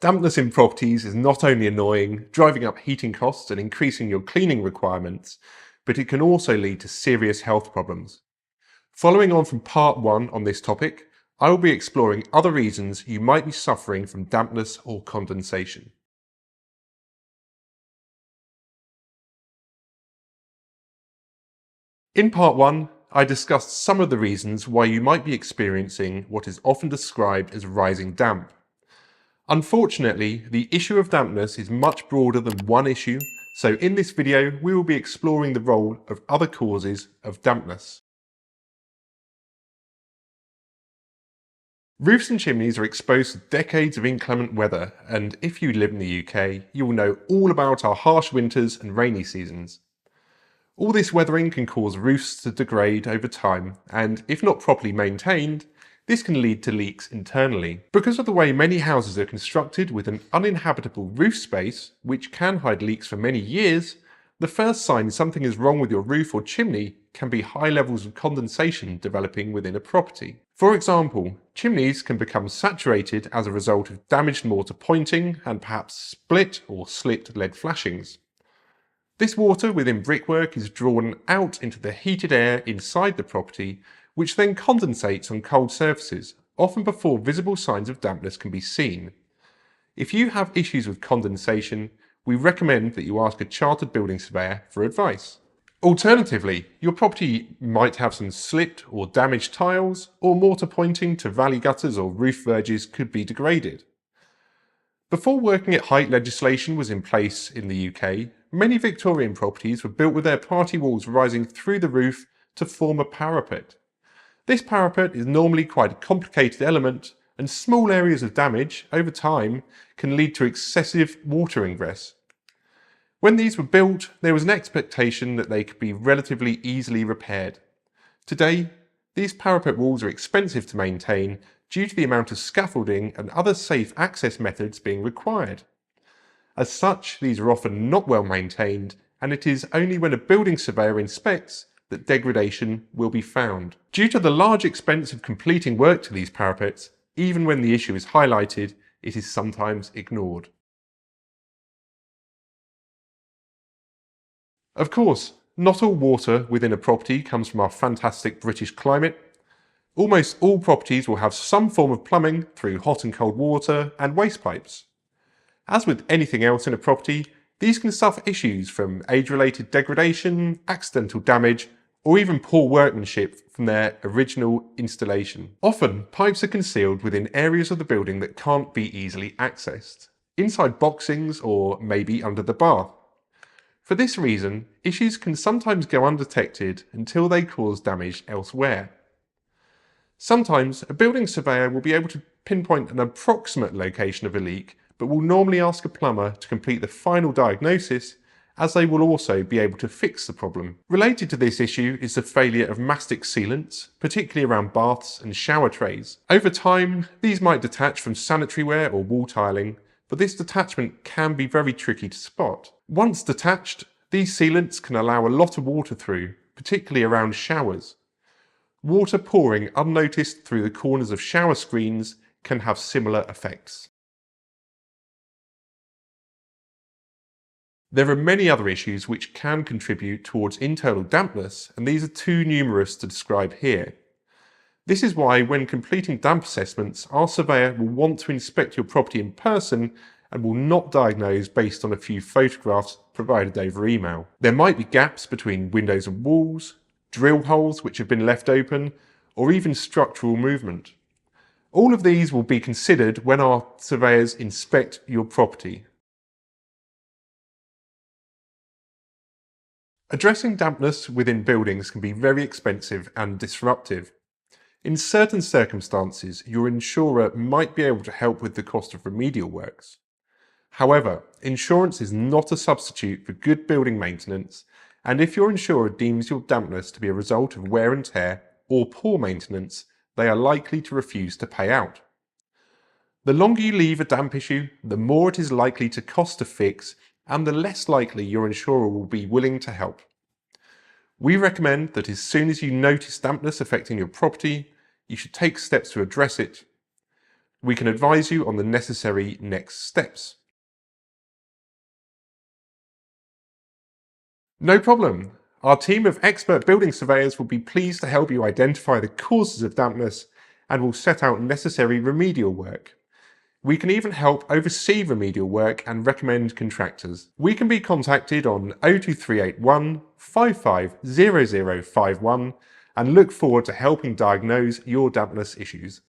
Dampness in properties is not only annoying, driving up heating costs and increasing your cleaning requirements, but it can also lead to serious health problems. Following on from part 1 on this topic, I will be exploring other reasons you might be suffering from dampness or condensation. In part 1, I discussed some of the reasons why you might be experiencing what is often described as rising damp. Unfortunately, the issue of dampness is much broader than one issue, so in this video we will be exploring the role of other causes of dampness. Roofs and chimneys are exposed to decades of inclement weather, and if you live in the UK, you will know all about our harsh winters and rainy seasons. All this weathering can cause roofs to degrade over time, and if not properly maintained, this can lead to leaks internally. Because of the way many houses are constructed with an uninhabitable roof space, which can hide leaks for many years, the first sign something is wrong with your roof or chimney can be high levels of condensation developing within a property. For example, chimneys can become saturated as a result of damaged mortar pointing and perhaps split or slit lead flashings. This water within brickwork is drawn out into the heated air inside the property, which then condensates on cold surfaces, often before visible signs of dampness can be seen. If you have issues with condensation, we recommend that you ask a chartered building surveyor for advice. Alternatively, your property might have some slipped or damaged tiles, or mortar pointing to valley gutters or roof verges could be degraded. Before working at height legislation was in place in the UK, many Victorian properties were built with their party walls rising through the roof to form a parapet. This parapet is normally quite a complicated element, and small areas of damage over time can lead to excessive water ingress. When these were built, there was an expectation that they could be relatively easily repaired. Today, these parapet walls are expensive to maintain due to the amount of scaffolding and other safe access methods being required. As such, these are often not well maintained, and it is only when a building surveyor inspects that degradation will be found. Due to the large expense of completing work to these parapets, even when the issue is highlighted, it is sometimes ignored. Of course, not all water within a property comes from our fantastic British climate. Almost all properties will have some form of plumbing through hot and cold water and waste pipes. As with anything else in a property, these can suffer issues from age-related degradation, accidental damage, or even poor workmanship from their original installation. Often, pipes are concealed within areas of the building that can't be easily accessed, inside boxings or maybe under the bath. For this reason, issues can sometimes go undetected until they cause damage elsewhere. Sometimes, a building surveyor will be able to pinpoint an approximate location of a leak, but will normally ask a plumber to complete the final diagnosis, as they will also be able to fix the problem. Related to this issue is the failure of mastic sealants, particularly around baths and shower trays. Over time, these might detach from sanitary ware or wall tiling, but this detachment can be very tricky to spot. Once detached, these sealants can allow a lot of water through, particularly around showers. Water pouring unnoticed through the corners of shower screens can have similar effects. There are many other issues which can contribute towards internal dampness, and these are too numerous to describe here. This is why when completing damp assessments, our surveyor will want to inspect your property in person and will not diagnose based on a few photographs provided over email. There might be gaps between windows and walls, drill holes which have been left open, or even structural movement. All of these will be considered when our surveyors inspect your property. Addressing dampness within buildings can be very expensive and disruptive. In certain circumstances, your insurer might be able to help with the cost of remedial works. However, insurance is not a substitute for good building maintenance, and if your insurer deems your dampness to be a result of wear and tear or poor maintenance, they are likely to refuse to pay out. The longer you leave a damp issue, the more it is likely to cost to fix, and the less likely your insurer will be willing to help. We recommend that as soon as you notice dampness affecting your property, you should take steps to address it. We can advise you on the necessary next steps. No problem. Our team of expert building surveyors will be pleased to help you identify the causes of dampness and will set out necessary remedial work. We can even help oversee remedial work and recommend contractors. We can be contacted on 02381 550051 and look forward to helping diagnose your dampness issues.